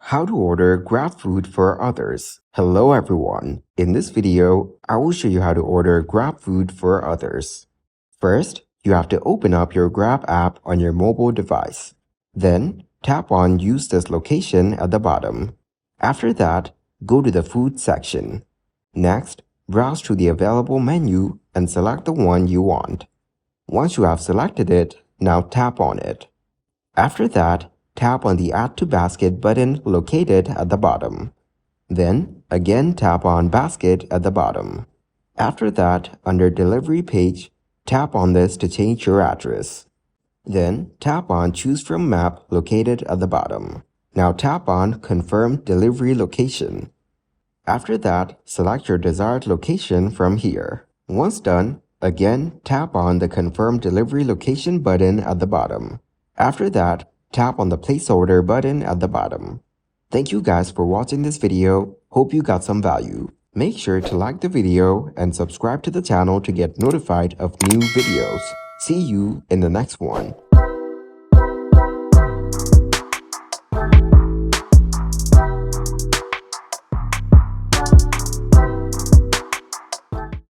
How to order Grab food for others. Hello everyone. In this video, I will show you how to order Grab food for others. First, you have to open up your Grab app on your mobile device. Then, tap on Use this location at the bottom. After that, go to the food section. Next, browse to the available menu and select the one you want. Once you have selected it, now tap on it. After that, tap on the Add to Basket button located at the bottom. Then, again tap on Basket at the bottom. After that, under Delivery page, tap on this to change your address. Then, tap on Choose from Map located at the bottom. Now tap on Confirm Delivery Location. After that, select your desired location from here. Once done, again tap on the Confirm Delivery Location button at the bottom. After that, tap on the Place Order button at the bottom. Thank you guys for watching this video. Hope you got some value. Make sure to like the video and subscribe to the channel to get notified of new videos. See you in the next one.